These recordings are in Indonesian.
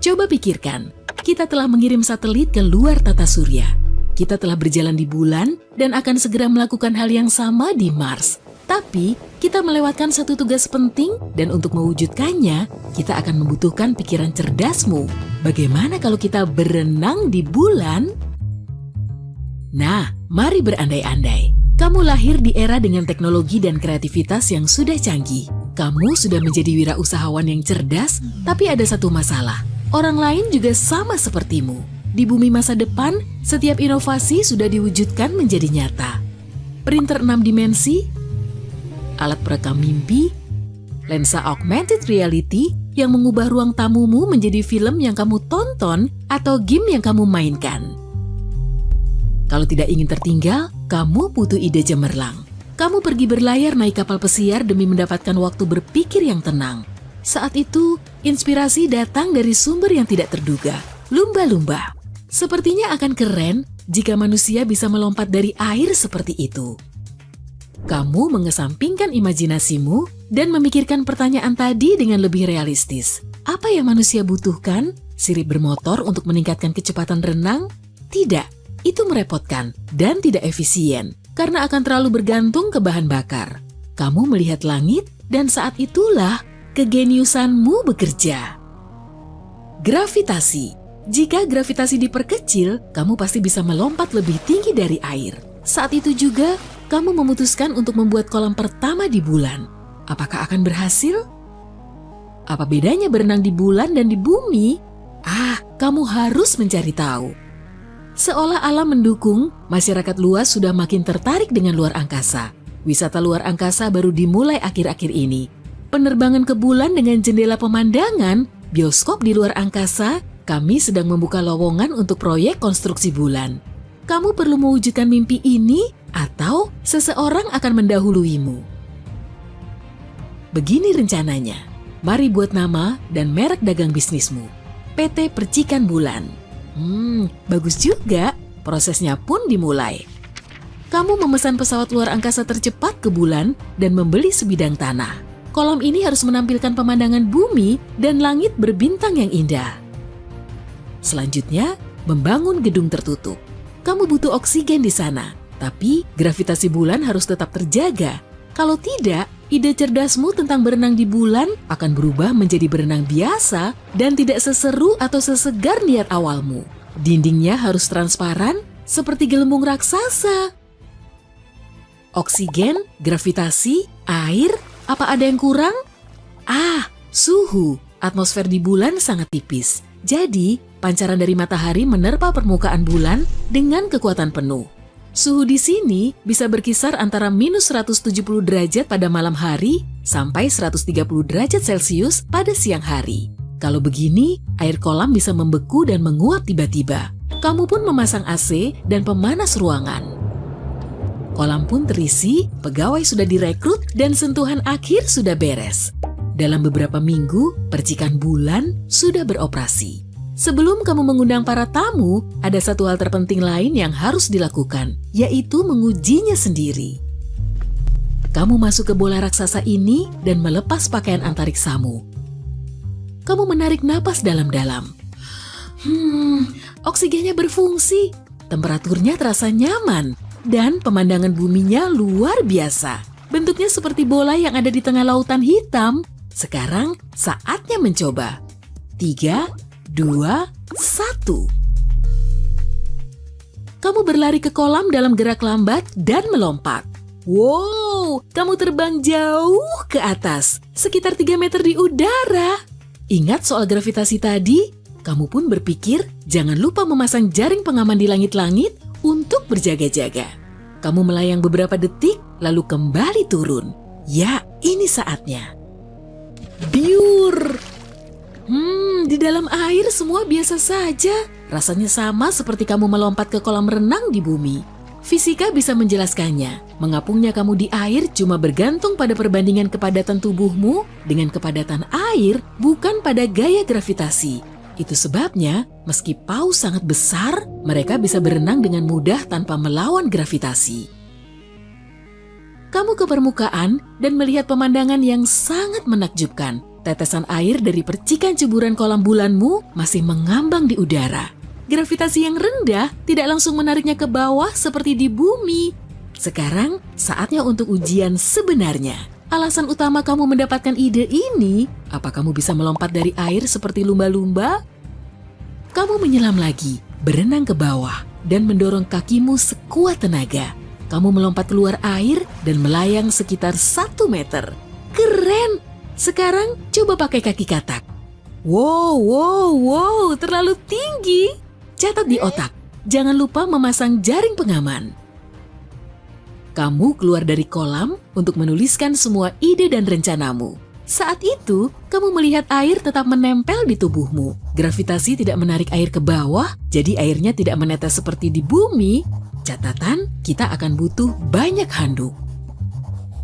Coba pikirkan, kita telah mengirim satelit ke luar tata surya. Kita telah berjalan di bulan dan akan segera melakukan hal yang sama di Mars. Tapi, kita melewatkan satu tugas penting dan untuk mewujudkannya, kita akan membutuhkan pikiran cerdasmu. Bagaimana kalau kita berenang di bulan? Nah, mari berandai-andai. Kamu lahir di era dengan teknologi dan kreativitas yang sudah canggih. Kamu sudah menjadi wirausahawan yang cerdas, tapi ada satu masalah. Orang lain juga sama sepertimu. Di bumi masa depan, setiap inovasi sudah diwujudkan menjadi nyata. Printer 6 dimensi, alat perekam mimpi, lensa augmented reality yang mengubah ruang tamumu menjadi film yang kamu tonton atau game yang kamu mainkan. Kalau tidak ingin tertinggal, kamu butuh ide cemerlang. Kamu pergi berlayar naik kapal pesiar demi mendapatkan waktu berpikir yang tenang. Saat itu, inspirasi datang dari sumber yang tidak terduga, lumba-lumba. Sepertinya akan keren jika manusia bisa melompat dari air seperti itu. Kamu mengesampingkan imajinasimu dan memikirkan pertanyaan tadi dengan lebih realistis. Apa yang manusia butuhkan? Sirip bermotor untuk meningkatkan kecepatan renang? Tidak. Itu merepotkan dan tidak efisien karena akan terlalu bergantung ke bahan bakar. Kamu melihat langit dan saat itulah kegeniusanmu bekerja. Gravitasi. Jika gravitasi diperkecil, kamu pasti bisa melompat lebih tinggi dari air. Saat itu juga, kamu memutuskan untuk membuat kolam pertama di bulan. Apakah akan berhasil? Apa bedanya berenang di bulan dan di bumi? Kamu harus mencari tahu. Seolah alam mendukung, masyarakat luas sudah makin tertarik dengan luar angkasa. Wisata luar angkasa baru dimulai akhir-akhir ini. Penerbangan ke bulan dengan jendela pemandangan, bioskop di luar angkasa, kami sedang membuka lowongan untuk proyek konstruksi bulan. Kamu perlu mewujudkan mimpi ini atau seseorang akan mendahuluimu. Begini rencananya. Mari buat nama dan merek dagang bisnismu. PT Percikan Bulan. Bagus juga. Prosesnya pun dimulai. Kamu memesan pesawat luar angkasa tercepat ke bulan dan membeli sebidang tanah. Kolam ini harus menampilkan pemandangan bumi dan langit berbintang yang indah. Selanjutnya, membangun gedung tertutup. Kamu butuh oksigen di sana, tapi gravitasi bulan harus tetap terjaga. Kalau tidak, ide cerdasmu tentang berenang di bulan akan berubah menjadi berenang biasa dan tidak seseru atau sesegar niat awalmu. Dindingnya harus transparan seperti gelembung raksasa. Oksigen, gravitasi, air, apa ada yang kurang? Suhu. Atmosfer di bulan sangat tipis. Jadi, pancaran dari matahari menerpa permukaan bulan dengan kekuatan penuh. Suhu di sini bisa berkisar antara minus 170 derajat pada malam hari sampai 130 derajat Celcius pada siang hari. Kalau begini, air kolam bisa membeku dan menguap tiba-tiba. Kamu pun memasang AC dan pemanas ruangan. Kolam pun terisi, pegawai sudah direkrut, dan sentuhan akhir sudah beres. Dalam beberapa minggu, percikan bulan sudah beroperasi. Sebelum kamu mengundang para tamu, ada satu hal terpenting lain yang harus dilakukan, yaitu mengujinya sendiri. Kamu masuk ke bola raksasa ini dan melepas pakaian antariksamu. Kamu menarik napas dalam-dalam. Oksigennya berfungsi, temperaturnya terasa nyaman, dan pemandangan buminya luar biasa. Bentuknya seperti bola yang ada di tengah lautan hitam. Sekarang saatnya mencoba. 3, 2, 1. Kamu berlari ke kolam dalam gerak lambat dan melompat. Wow, kamu terbang jauh ke atas, sekitar 3 meter di udara. Ingat soal gravitasi tadi? Kamu pun berpikir jangan lupa memasang jaring pengaman di langit-langit untuk berjaga-jaga. Kamu melayang beberapa detik, lalu kembali turun. Ya, ini saatnya. Biur! Di dalam air semua biasa saja. Rasanya sama seperti kamu melompat ke kolam renang di bumi. Fisika bisa menjelaskannya. Mengapungnya kamu di air cuma bergantung pada perbandingan kepadatan tubuhmu dengan kepadatan air, bukan pada gaya gravitasi. Itu sebabnya, meski paus sangat besar, mereka bisa berenang dengan mudah tanpa melawan gravitasi. Kamu ke permukaan dan melihat pemandangan yang sangat menakjubkan. Tetesan air dari percikan ceburan kolam bulanmu masih mengambang di udara. Gravitasi yang rendah tidak langsung menariknya ke bawah seperti di bumi. Sekarang saatnya untuk ujian sebenarnya. Alasan utama kamu mendapatkan ide ini, apa kamu bisa melompat dari air seperti lumba-lumba? Kamu menyelam lagi, berenang ke bawah, dan mendorong kakimu sekuat tenaga. Kamu melompat keluar air dan melayang sekitar 1 meter. Keren! Sekarang coba pakai kaki katak. Wow, terlalu tinggi. Catat di otak, jangan lupa memasang jaring pengaman. Kamu keluar dari kolam untuk menuliskan semua ide dan rencanamu. Saat itu, kamu melihat air tetap menempel di tubuhmu. Gravitasi tidak menarik air ke bawah, jadi airnya tidak menetes seperti di bumi. Catatan, kita akan butuh banyak handuk.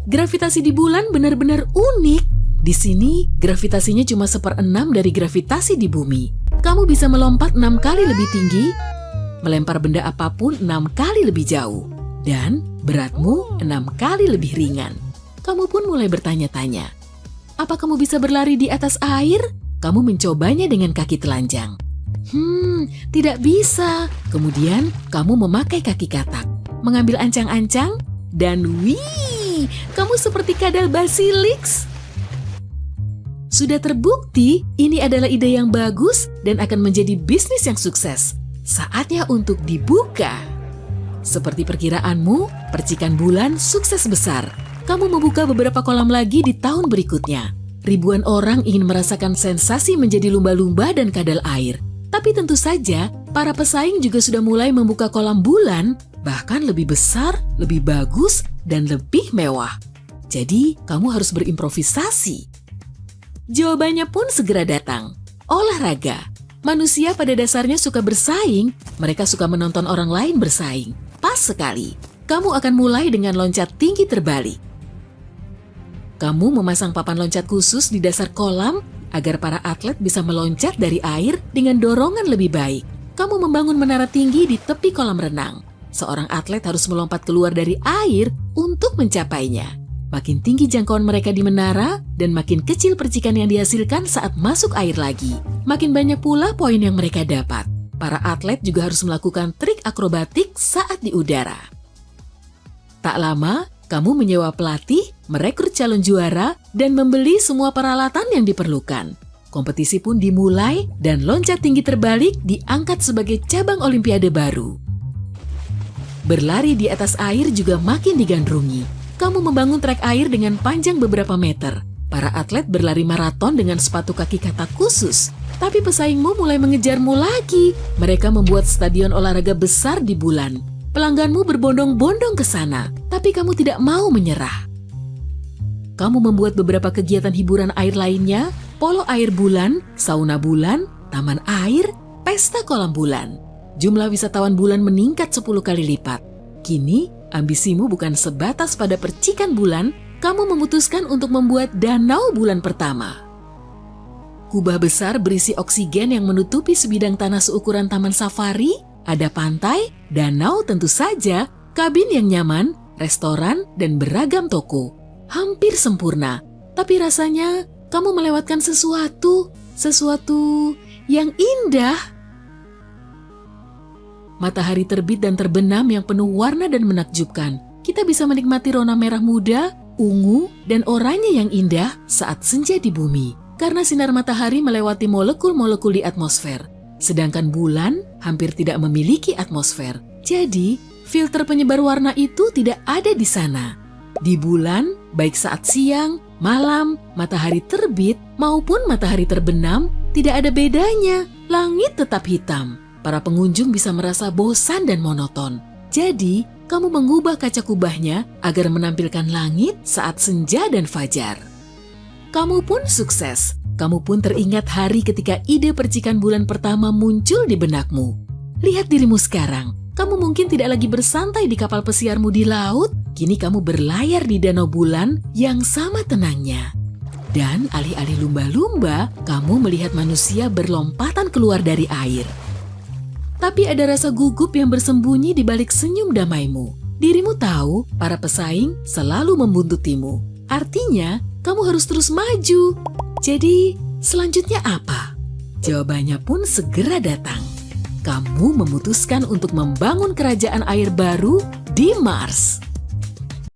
Gravitasi di bulan benar-benar unik. Di sini, gravitasinya cuma 1/6 dari gravitasi di bumi. Kamu bisa melompat 6 kali lebih tinggi, melempar benda apapun 6 kali lebih jauh, dan beratmu 6 kali lebih ringan. Kamu pun mulai bertanya-tanya, apa kamu bisa berlari di atas air? Kamu mencobanya dengan kaki telanjang. Tidak bisa. Kemudian, kamu memakai kaki katak, mengambil ancang-ancang, dan wih, kamu seperti kadal basilisk. Sudah terbukti, ini adalah ide yang bagus dan akan menjadi bisnis yang sukses. Saatnya untuk dibuka. Seperti perkiraanmu, percikan bulan sukses besar. Kamu membuka beberapa kolam lagi di tahun berikutnya. Ribuan orang ingin merasakan sensasi menjadi lumba-lumba dan kadal air. Tapi tentu saja, para pesaing juga sudah mulai membuka kolam bulan, bahkan lebih besar, lebih bagus, dan lebih mewah. Jadi, kamu harus berimprovisasi. Jawabannya pun segera datang. Olahraga. Manusia pada dasarnya suka bersaing, mereka suka menonton orang lain bersaing. Pas sekali. Kamu akan mulai dengan loncat tinggi terbalik. Kamu memasang papan loncat khusus di dasar kolam agar para atlet bisa meloncat dari air dengan dorongan lebih baik. Kamu membangun menara tinggi di tepi kolam renang. Seorang atlet harus melompat keluar dari air untuk mencapainya. Makin tinggi jangkauan mereka di menara dan makin kecil percikan yang dihasilkan saat masuk air lagi. Makin banyak pula poin yang mereka dapat. Para atlet juga harus melakukan trik akrobatik saat di udara. Tak lama, kamu menyewa pelatih, merekrut calon juara, dan membeli semua peralatan yang diperlukan. Kompetisi pun dimulai dan loncat tinggi terbalik diangkat sebagai cabang olimpiade baru. Berlari di atas air juga makin digandrungi. Kamu membangun trek air dengan panjang beberapa meter. Para atlet berlari maraton dengan sepatu kaki katak khusus. Tapi pesaingmu mulai mengejarmu lagi. Mereka membuat stadion olahraga besar di bulan. Pelangganmu berbondong-bondong ke sana, tapi kamu tidak mau menyerah. Kamu membuat beberapa kegiatan hiburan air lainnya, polo air bulan, sauna bulan, taman air, pesta kolam bulan. Jumlah wisatawan bulan meningkat 10 kali lipat. Kini, ambisimu bukan sebatas pada percikan bulan, kamu memutuskan untuk membuat danau bulan pertama. Kubah besar berisi oksigen yang menutupi sebidang tanah seukuran taman safari, ada pantai, danau tentu saja, kabin yang nyaman, restoran, dan beragam toko. Hampir sempurna, tapi rasanya kamu melewatkan sesuatu yang indah. Matahari terbit dan terbenam yang penuh warna dan menakjubkan. Kita bisa menikmati rona merah muda, ungu, dan oranye yang indah saat senja di bumi. Karena sinar matahari melewati molekul-molekul di atmosfer. Sedangkan bulan hampir tidak memiliki atmosfer. Jadi, filter penyebar warna itu tidak ada di sana. Di bulan, baik saat siang, malam, matahari terbit, maupun matahari terbenam, tidak ada bedanya. Langit tetap hitam. Para pengunjung bisa merasa bosan dan monoton. Jadi, kamu mengubah kaca kubahnya agar menampilkan langit saat senja dan fajar. Kamu pun sukses. Kamu pun teringat hari ketika ide percikan bulan pertama muncul di benakmu. Lihat dirimu sekarang. Kamu mungkin tidak lagi bersantai di kapal pesiarmu di laut. Kini kamu berlayar di danau bulan yang sama tenangnya. Dan alih-alih lumba-lumba, kamu melihat manusia berlompatan keluar dari air. Tapi ada rasa gugup yang bersembunyi di balik senyum damaimu. Dirimu tahu, para pesaing selalu membuntutimu. Artinya, kamu harus terus maju. Jadi, selanjutnya apa? Jawabannya pun segera datang. Kamu memutuskan untuk membangun kerajaan air baru di Mars.